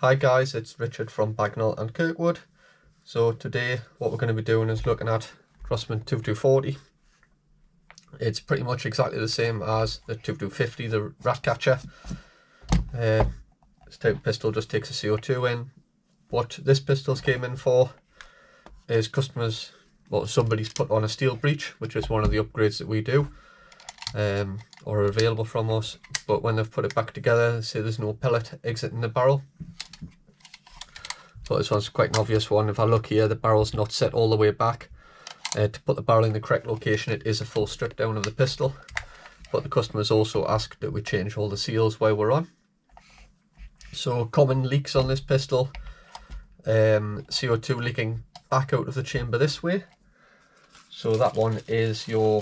Hi guys, it's Richard from Bagnall and Kirkwood. So today what we're going to be doing is looking at Crosman 2240. It's pretty much exactly the same as the 2250, the Ratcatcher. This type of pistol just takes a CO2 in. What this pistol's came in for is somebody's put on a steel breech, which is one of the upgrades that we do, or are available from us. But when they've put it back together, they say there's no pellet exiting the barrel. So this one's quite an obvious one. If I look here, the barrel's not set all the way back. To put the barrel in the correct location, it is a full strip down of the pistol. But the customers also asked that we change all the seals while we're on. So common leaks on this pistol, CO2 leaking back out of the chamber this way. So that one is your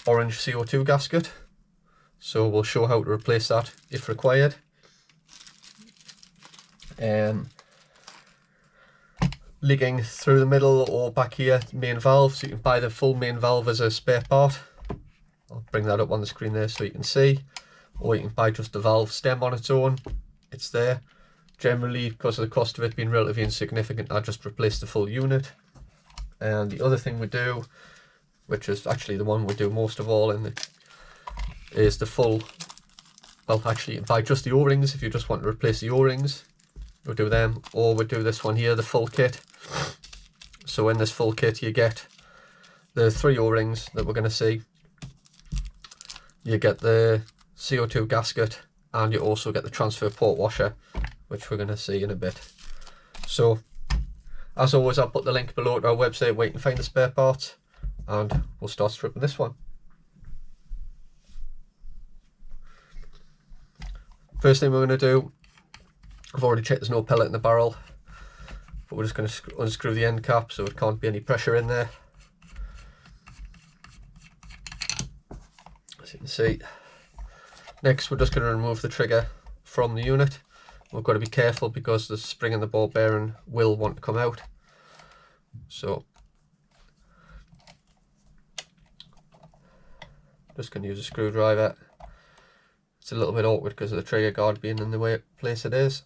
orange CO2 gasket. So we'll show how to replace that if required. Leaking through the middle or back here, main valve, so you can buy the full main valve as a spare part. I'll bring that up on the screen there so you can see, or you can buy just the valve stem on its own. It's there. Generally, because of the cost of it being relatively insignificant, I just replace the full unit. And the other thing we do, which is actually the one we do most of all, is the full, well actually you can buy just the O-rings if you just want to replace the O-rings. We'll do them, or we'll do this one here, the full kit. So in this full kit you get the 3 O-rings that we're going to see. You get the CO2 gasket, and you also get the transfer port washer, which we're going to see in a bit. So as always, I'll put the link below to our website where you can find the spare parts, and we'll start stripping this one. First thing we're going to do, I've already checked there's no pellet in the barrel, but we're just going to unscrew the end cap so it can't be any pressure in there. As you can see. Next we're just going to remove the trigger from the unit. We've got to be careful because the spring and the ball bearing will want to come out. So just going to use a screwdriver. It's a little bit awkward because of the trigger guard being in the place it is.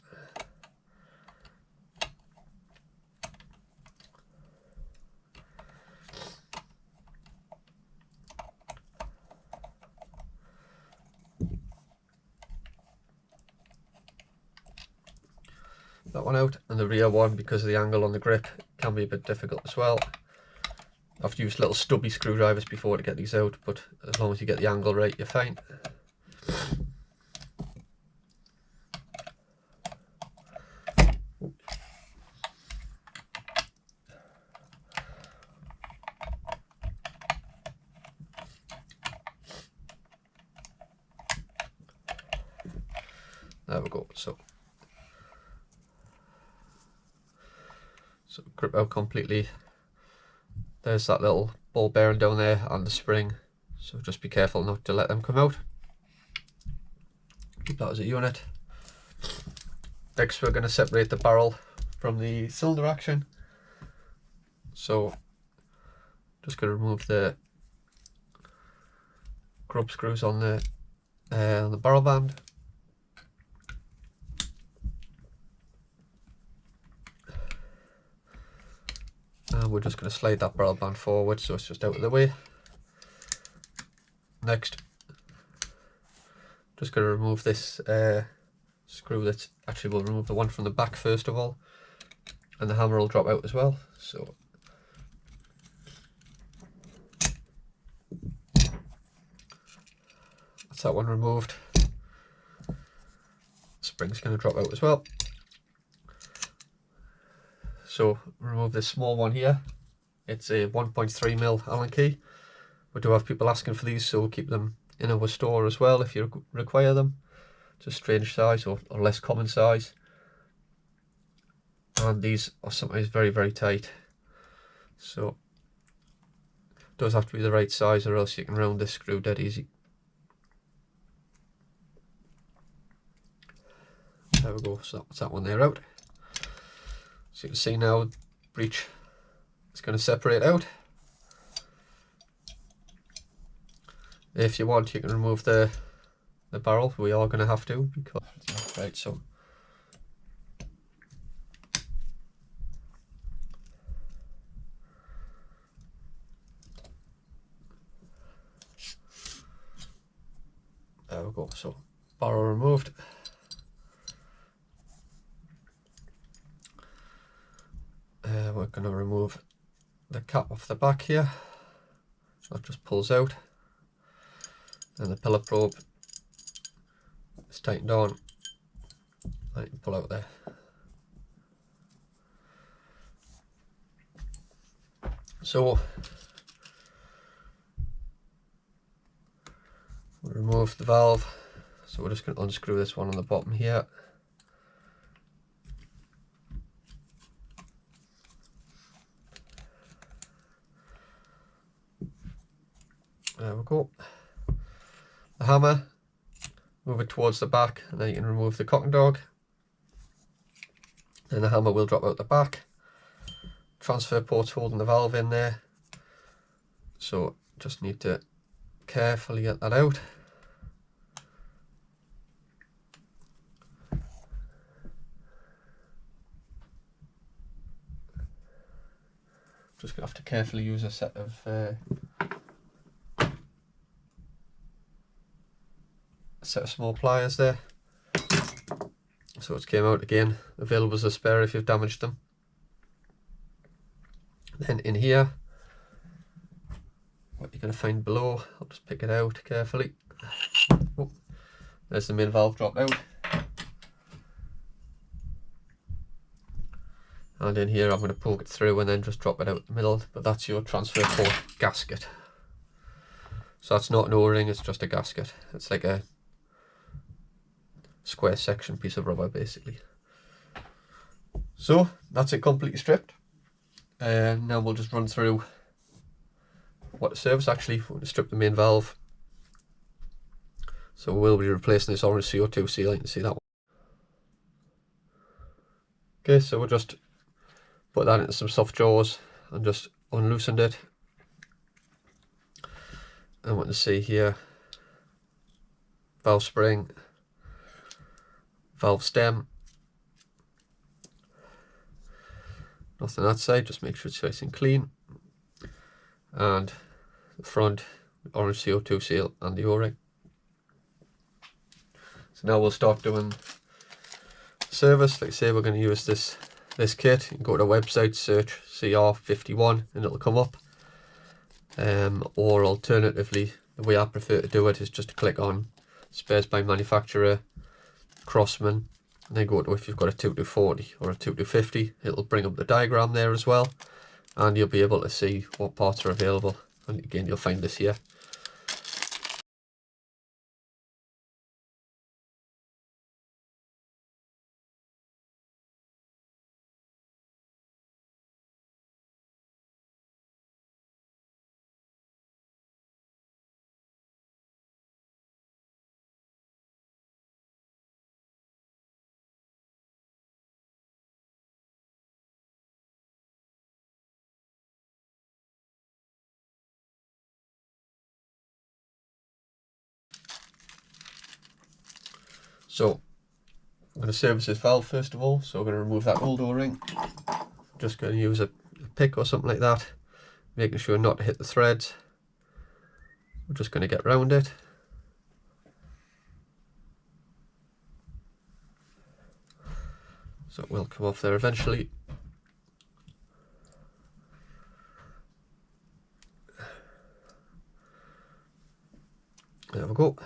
That one out, and the rear one, because of the angle on the grip, can be a bit difficult as well. I've used little stubby screwdrivers before to get these out, but as long as you get the angle right, you're fine. There we go. So grip out completely. There's that little ball bearing down there and the spring, so just be careful not to let them come out. Keep that as a unit. Next we're going to separate the barrel from the cylinder action. So just going to remove the grub screws on the barrel band. And we're just going to slide that barrel band forward so it's just out of the way. Next, just going to remove this screw that actually will remove the one from the back first of all, and the hammer will drop out as well. So that's that one removed. Spring's going to drop out as well. So remove this small one here. It's a 1.3mm Allen key. We do have people asking for these, so we'll keep them in our store as well if you require them. It's a strange size or less common size. And these are sometimes very, very tight. So it does have to be the right size, or else you can round this screw dead easy. There we go, so that's that one there out. So you can see now, breech is going to separate out. If you want, you can remove the barrel. We are going to have to, because right. So barrel removed. We're going to remove the cap off the back here. That just pulls out. And the pillar probe is tightened on. And you can pull out there. So we'll remove the valve. So we're just going to unscrew this one on the bottom here. There we go. The hammer, move it towards the back, and then you can remove the cock and dog. Then the hammer will drop out the back. Transfer port's holding the valve in there, so just need to carefully get that out. Just gonna have to carefully use a set of small pliers there. So it came out again, available as a spare if you've damaged them. Then in here, what you're going to find below, I'll just pick it out carefully. Oh, there's the main valve dropped out. And in here I'm going to poke it through and then just drop it out the middle, but that's your transfer port gasket. So that's not an O-ring, it's just a gasket. It's like a square section piece of rubber basically. So that's it completely stripped. Now we'll just run through what to service. Actually, we're going to strip the main valve. So we'll be replacing this orange CO2 seal, you can see that one. Okay, so we'll just put that into some soft jaws and just unloosened it. And what to see here, valve spring, valve stem. Nothing that side, just make sure it's nice and clean. And the front, orange CO2 seal and the O-ring. So now we'll start doing service. Like I say, we're going to use this kit. You can go to the website, search CR51 and it'll come up. Or alternatively, the way I prefer to do it is just to click on spares by manufacturer, Crosman, and then go to if you've got a 2240 or a 2250, it'll bring up the diagram there as well, and you'll be able to see what parts are available. And again, you'll find this here. So I'm going to service this valve first of all, so I'm going to remove that old O-ring. I'm just going to use a pick or something like that, making sure not to hit the threads. We're just going to get round it. So it will come off there eventually. There we go.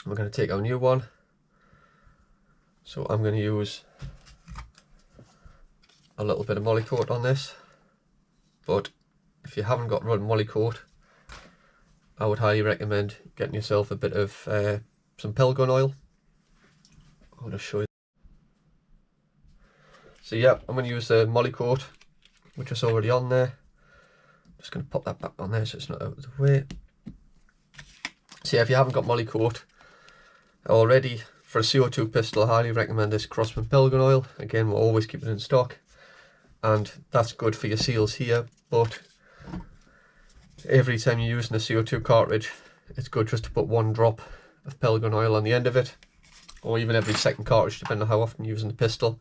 We're going to take our new one. So I'm going to use a little bit of Molykote on this, but if you haven't got Molykote, I would highly recommend getting yourself a bit of some Pelgun oil. I'll just show you. So yeah, I'm going to use the Molykote, which is already on there. Just going to pop that back on there so it's not out of the way. So yeah, if you haven't got Molykote already, for a CO2 pistol, I highly recommend this Crosman Pelgun oil. Again, we'll always keep it in stock, and that's good for your seals here, but every time you're using a CO2 cartridge, it's good just to put 1 drop of Pelgun oil on the end of it, or even every second cartridge, depending on how often you're using the pistol.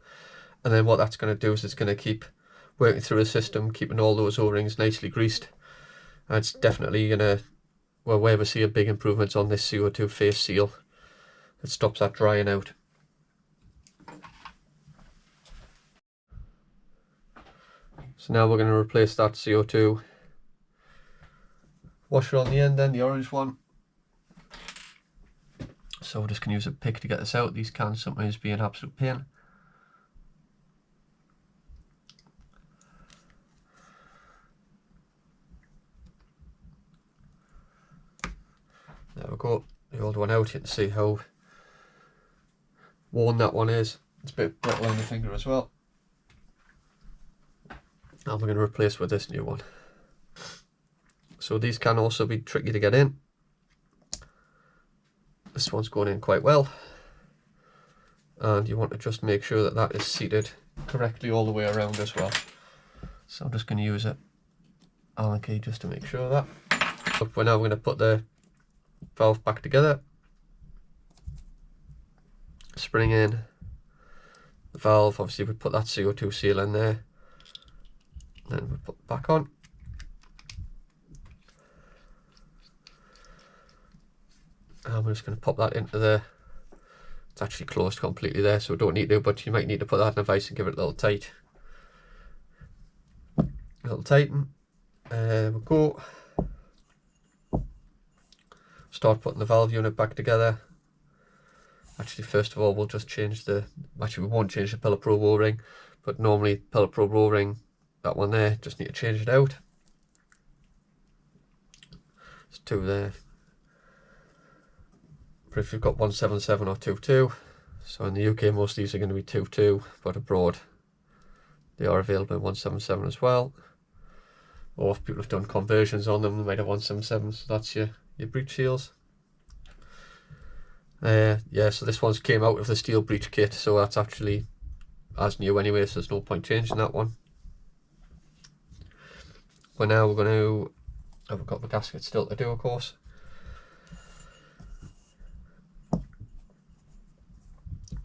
And then what that's going to do is it's going to keep working through the system, keeping all those O-rings nicely greased. And it's definitely going to where we see a big improvement on this CO2 face seal. It stops that drying out. So now we're going to replace that CO2 washer on the end then, the orange one. So we're just going to use a pick to get this out. These can sometimes be an absolute pain. There we go, the old one out. You can see how worn that one is. It's a bit brittle on the finger as well. And we're going to replace with this new one. So these can also be tricky to get in. This one's going in quite well. And you want to just make sure that that is seated correctly all the way around as well. So I'm just going to use an Allen key just to make sure of that. So we're now going to put the valve back together. Spring in the valve. Obviously we put that CO2 seal in there. Then we put it back on. And we're just going to pop that into the, it's actually closed completely there, so we don't need to, but you might need to put that in a vise and give it a little tight. A little tighten. We'll go. Start putting the valve unit back together. Actually, first of all, we'll just change the, actually we won't change the pillar probe O-ring, but normally pillar probe O-ring, that one there, just need to change it out. There's two there. But if you've got 177 or 22, so in the UK most of these are going to be 22, but abroad they are available in 177 as well. Or if people have done conversions on them, they might have 177, so that's your breech seals. Yeah, so this one's came out of the steel breech kit, so that's actually as new anyway, so there's no point changing that one. But now we're going to, I've got the gasket still to do, of course.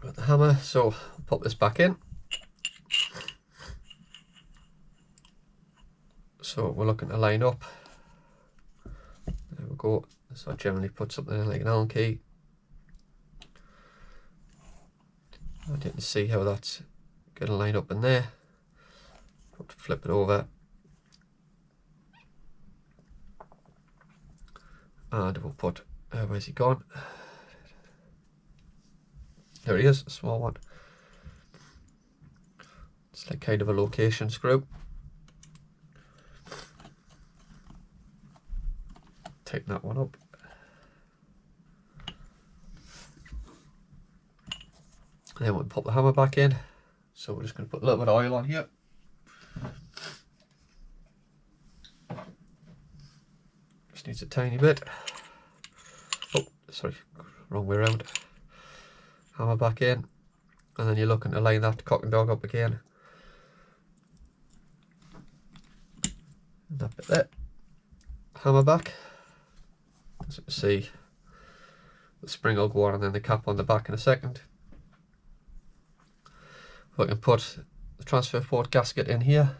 Got the hammer, so I'll pop this back in. So we're looking to line up. There we go. So I generally put something in like an Allen key. I didn't see how that's going to line up in there. Flip it over. And we'll put, where's he gone? There he is, a small one. It's like kind of a location screw. Tighten that one up. And then we'll pop the hammer back in. So we're just going to put a little bit of oil on here. Just needs a tiny bit. Oh, sorry, wrong way around. Hammer back in, and then you're looking to line that cock and dog up again. And that bit there. Hammer back. As you can see, the spring will go on and then the cap on the back in a second. We can put the transfer port gasket in here.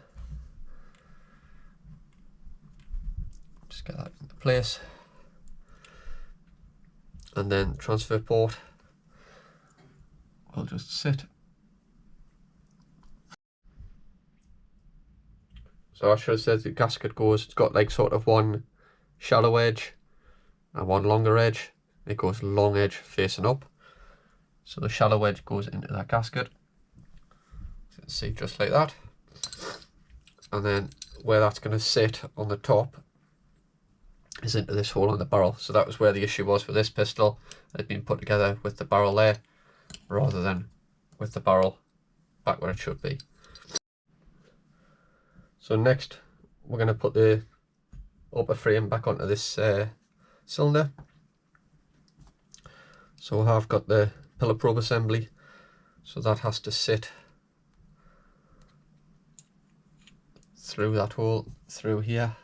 Just get that into place. And then transfer port will just sit. So I should have said the gasket goes, it's got like sort of one shallow edge and one longer edge. It goes long edge facing up. So the shallow edge goes into that gasket. So you can see just like that. And then where that's going to sit on the top is into this hole in the barrel. So that was where the issue was for this pistol. It had been put together with the barrel there, rather than with the barrel back where it should be. So next we're going to put the upper frame back onto this cylinder. So I've got the pillar probe assembly, so that has to sit through that hole through here.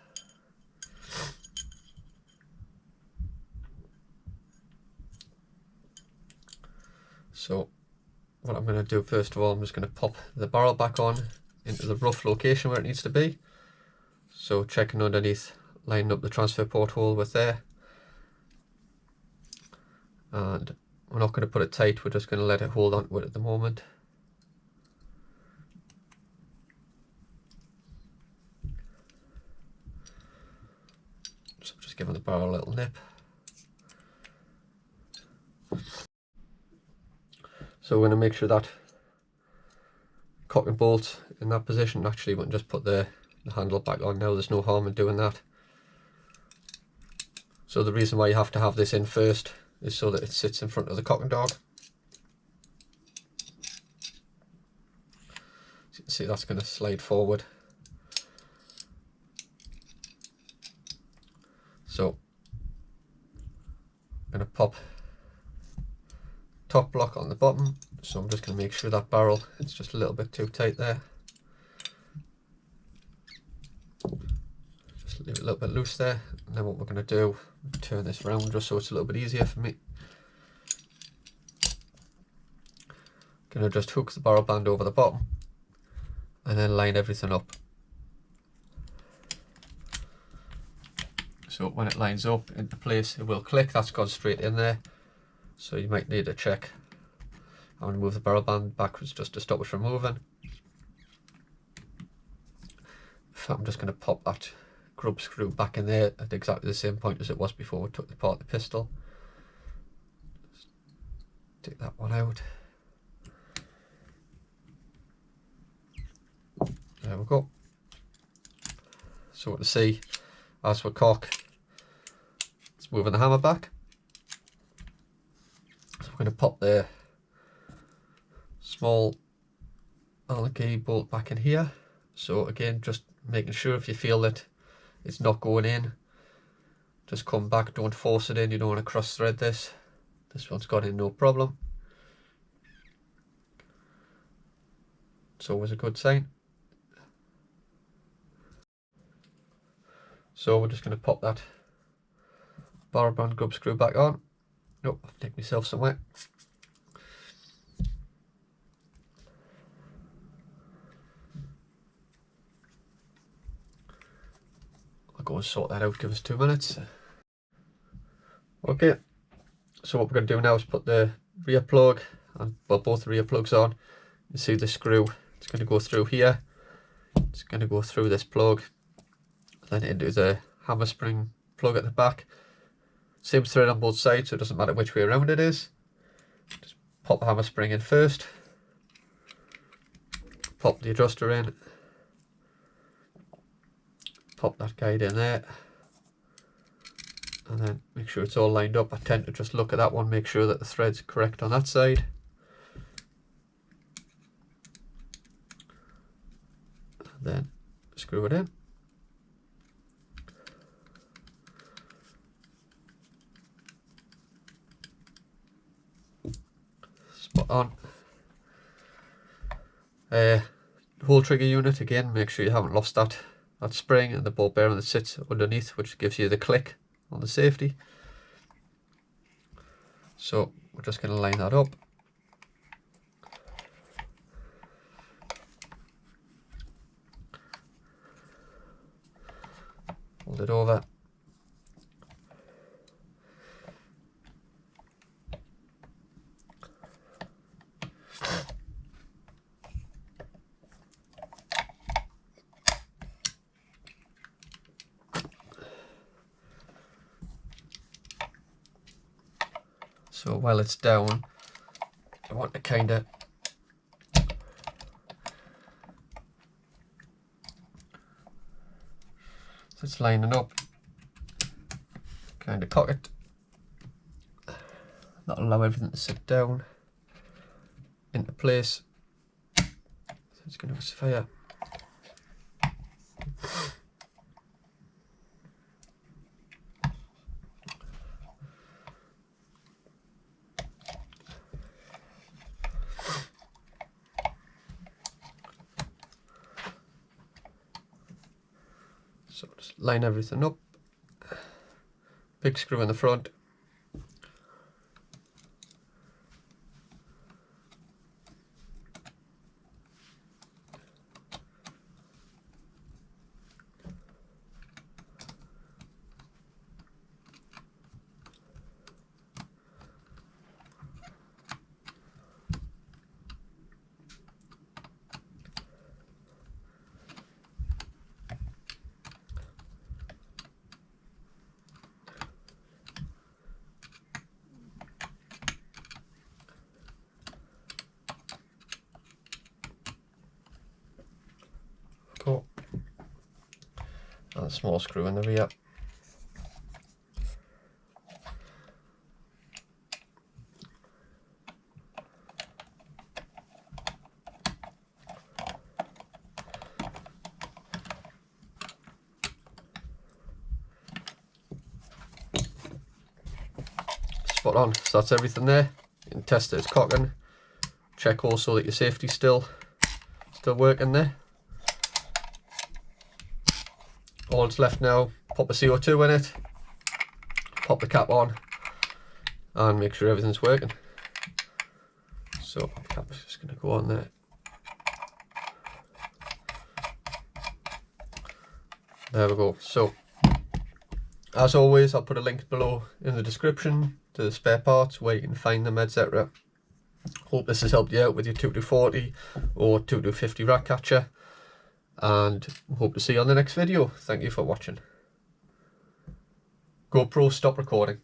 So what I'm going to do first of all, I'm just going to pop the barrel back on into the rough location where it needs to be. So checking underneath, lining up the transfer port hole with there. and we're not going to put it tight, we're just going to let it hold on to it at the moment. So just giving the barrel a little nip. So we're going to make sure that cock and bolt in that position. Actually, we can just put the handle back on now, there's no harm in doing that. So the reason why you have to have this in first is so that it sits in front of the cock and dog. So you can see that's going to slide forward. So I'm going to pop top block on the bottom, so I'm just going to make sure that barrel, it's just a little bit too tight there. Just leave it a little bit loose there, and then what we're going to do, turn this around just so it's a little bit easier for me. Going to just hook the barrel band over the bottom and then line everything up. So when it lines up into place, it will click, that's gone straight in there. So you might need to check. I'm going to move the barrel band backwards just to stop it from moving. So I'm just going to pop that grub screw back in there at exactly the same point as it was before we took apart the pistol. Just take that one out. There we go. So we can see as we cock, it's moving the hammer back. So we're going to pop the small Allen key bolt back in here. So again, just making sure if you feel that it's not going in, just come back, don't force it in, you don't want to cross thread this. This one's got in no problem. It's always a good sign. So we're just going to pop that barrel band grub screw back on. Nope, I've taken myself somewhere. I'll go and sort that out, give us 2 minutes. Okay, so what we're going to do now is put the rear plug and well, both the rear plugs on. You see the screw, it's going to go through here, it's going to go through this plug, then into the hammer spring plug at the back. Same thread on both sides, so it doesn't matter which way around it is. Just pop the hammer spring in first, pop the adjuster in, pop that guide in there, and then make sure it's all lined up. I tend to just look at that one, make sure that the thread's correct on that side. And then screw it in. Spot on. Whole trigger unit, again, make sure you haven't lost that spring and the ball bearing that sits underneath, which gives you the click on the safety. So we're just going to line that up. Hold it over. So while it's down, I want to kind of so it's lining up, kind of cock it. That'll allow everything to sit down into place. So it's going to fire. So just line everything up, big screw in the front, a small screw in the rear. Spot on. So that's everything there. You can test it, it's cocking. Check also that your safety's still working there. All that's left now, pop a CO2 in it, pop the cap on, and make sure everything's working. So the cap is just going to go on there. There we go. So as always, I'll put a link below in the description to the spare parts, where you can find them, etc. Hope this has helped you out with your 2240 or 2250 Ratcatcher, and hope to see you on the next video. Thank you for watching. GoPro, stop recording.